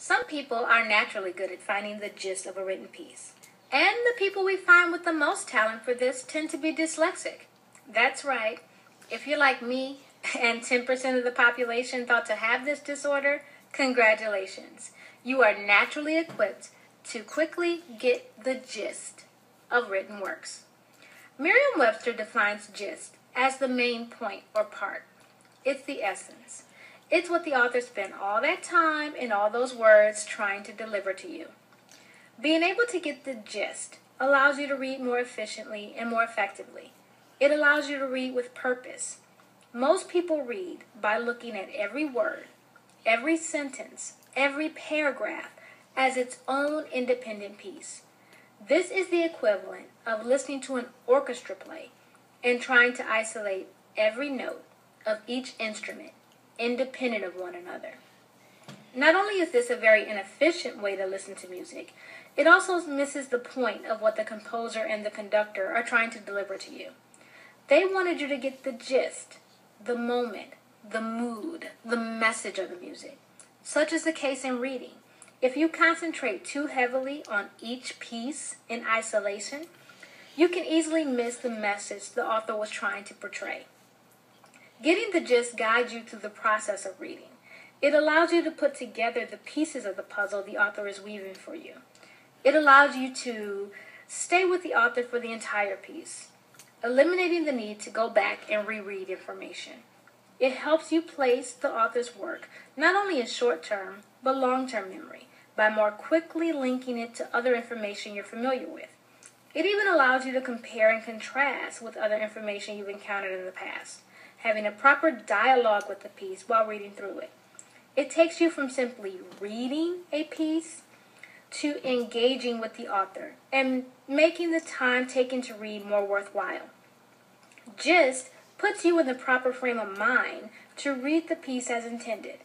Some people are naturally good at finding the gist of a written piece. And the people we find with the most talent for this tend to be dyslexic. That's right. If you're like me and 10% of the population thought to have this disorder, congratulations. You are naturally equipped to quickly get the gist of written works. Merriam-Webster defines gist as the main point or part. It's the essence. It's what the author spent all that time and all those words trying to deliver to you. Being able to get the gist allows you to read more efficiently and more effectively. It allows you to read with purpose. Most people read by looking at every word, every sentence, every paragraph as its own independent piece. This is the equivalent of listening to an orchestra play and trying to isolate every note of each instrument independent of one another. Not only is this a very inefficient way to listen to music, it also misses the point of what the composer and the conductor are trying to deliver to you. They wanted you to get the gist, the moment, the mood, the message of the music. Such is the case in reading. If you concentrate too heavily on each piece in isolation, you can easily miss the message the author was trying to portray. Getting the gist guides you through the process of reading. It allows you to put together the pieces of the puzzle the author is weaving for you. It allows you to stay with the author for the entire piece, eliminating the need to go back and reread information. It helps you place the author's work not only in short-term but long-term memory by more quickly linking it to other information you're familiar with. It even allows you to compare and contrast with other information you've encountered in the past, having a proper dialogue with the piece while reading through it. It takes you from simply reading a piece to engaging with the author and making the time taken to read more worthwhile. Gist puts you in the proper frame of mind to read the piece as intended.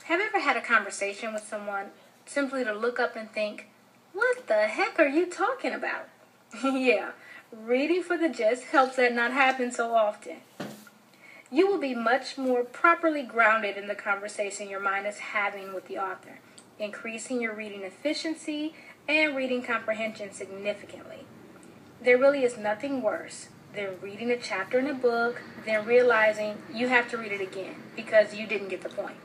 Have you ever had a conversation with someone simply to look up and think, "What the heck are you talking about?" Yeah, reading for the gist helps that not happen so often. You will be much more properly grounded in the conversation your mind is having with the author, increasing your reading efficiency and reading comprehension significantly. There really is nothing worse than reading a chapter in a book, then realizing you have to read it again because you didn't get the point.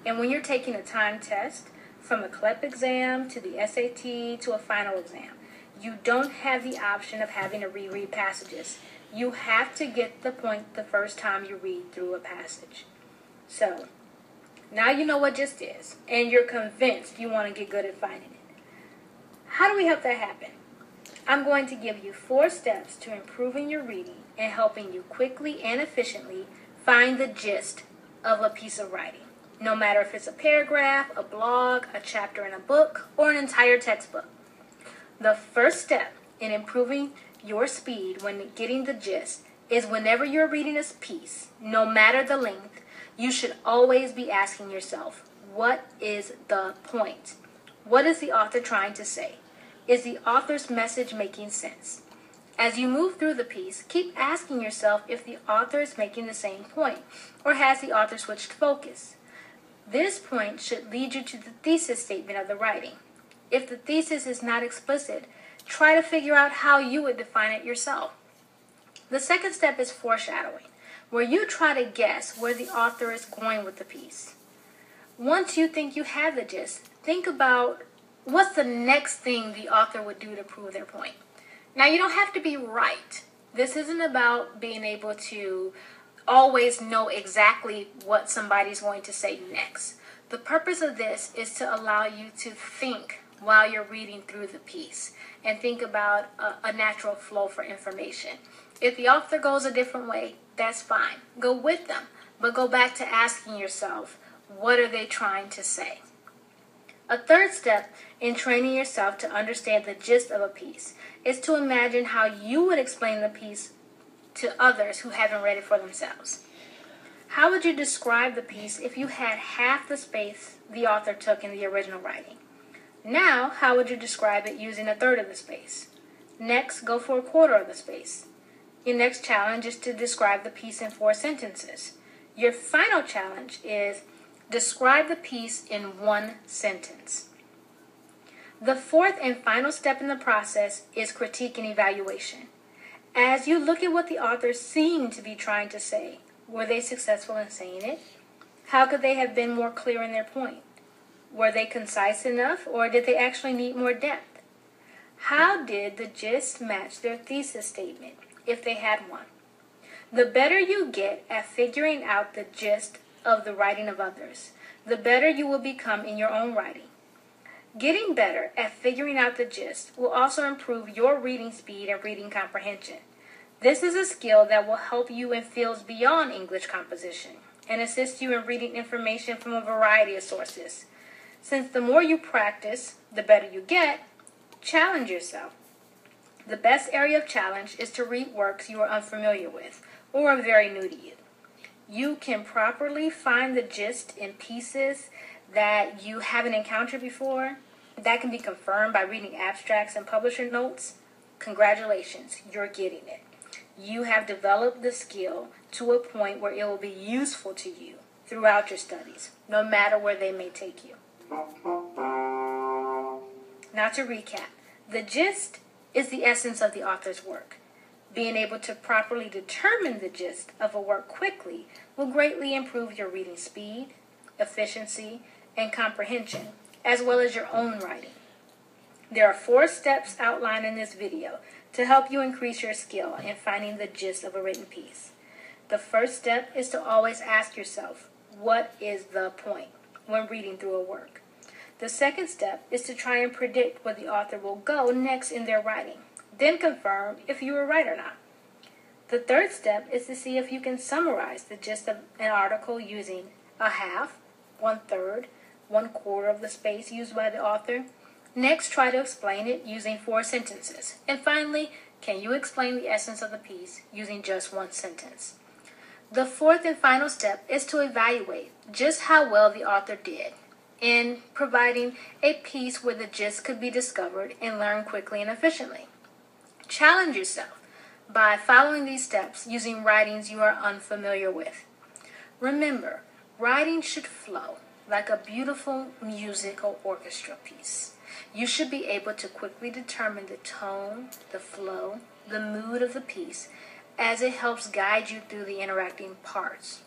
And when you're taking a timed test, from a CLEP exam to the SAT to a final exam, you don't have the option of having to reread passages. You have to get the point the first time you read through a passage. So, now you know what gist is, and you're convinced you want to get good at finding it. How do we help that happen? I'm going to give you 4 steps to improving your reading and helping you quickly and efficiently find the gist of a piece of writing, no matter if it's a paragraph, a blog, a chapter in a book, or an entire textbook. The first step in improving your speed when getting the gist is whenever you're reading a piece, no matter the length, you should always be asking yourself, what is the point? What is the author trying to say? Is the author's message making sense? As you move through the piece, keep asking yourself if the author is making the same point, or has the author switched focus? This point should lead you to the thesis statement of the writing. If the thesis is not explicit, try to figure out how you would define it yourself. The second step is foreshadowing, where you try to guess where the author is going with the piece. Once you think you have the gist, think about what's the next thing the author would do to prove their point. Now, you don't have to be right. This isn't about being able to always know exactly what somebody's going to say next. The purpose of this is to allow you to think while you're reading through the piece and think about a natural flow for information. If the author goes a different way, that's fine. Go with them, but go back to asking yourself, what are they trying to say? A third step in training yourself to understand the gist of a piece is to imagine how you would explain the piece to others who haven't read it for themselves. How would you describe the piece if you had half the space the author took in the original writing? Now, how would you describe it using a third of the space? Next, go for a quarter of the space. Your next challenge is to describe the piece in 4 sentences. Your final challenge is Describe the piece in one sentence. The fourth and final step in the process is critique and evaluation. As you look at what the author seemed to be trying to say, were they successful in saying it? How could they have been more clear in their point? Were they concise enough, or did they actually need more depth? How did the gist match their thesis statement, if they had one? The better you get at figuring out the gist of the writing of others, the better you will become in your own writing. Getting better at figuring out the gist will also improve your reading speed and reading comprehension. This is a skill that will help you in fields beyond English composition and assist you in reading information from a variety of sources. Since the more you practice, the better you get, challenge yourself. The best area of challenge is to read works you are unfamiliar with or are very new to you. You can properly find the gist in pieces that you haven't encountered before. That can be confirmed by reading abstracts and publisher notes. Congratulations, you're getting it. You have developed the skill to a point where it will be useful to you throughout your studies, no matter where they may take you. Now to recap, the gist is the essence of the author's work. Being able to properly determine the gist of a work quickly will greatly improve your reading speed, efficiency, and comprehension, as well as your own writing. There are 4 steps outlined in this video to help you increase your skill in finding the gist of a written piece. The first step is to always ask yourself, what is the point when reading through a work? The second step is to try and predict where the author will go next in their writing, then confirm if you were right or not. The third step is to see if you can summarize the gist of an article using a half, 1/3, 1/4 of the space used by the author. Next, try to explain it using 4 sentences. And finally, can you explain the essence of the piece using just 1 sentence? The fourth and final step is to evaluate just how well the author did in providing a piece where the gist could be discovered and learned quickly and efficiently. Challenge yourself by following these steps using writings you are unfamiliar with. Remember, writing should flow like a beautiful musical orchestra piece. You should be able to quickly determine the tone, the flow, the mood of the piece as it helps guide you through the interacting parts.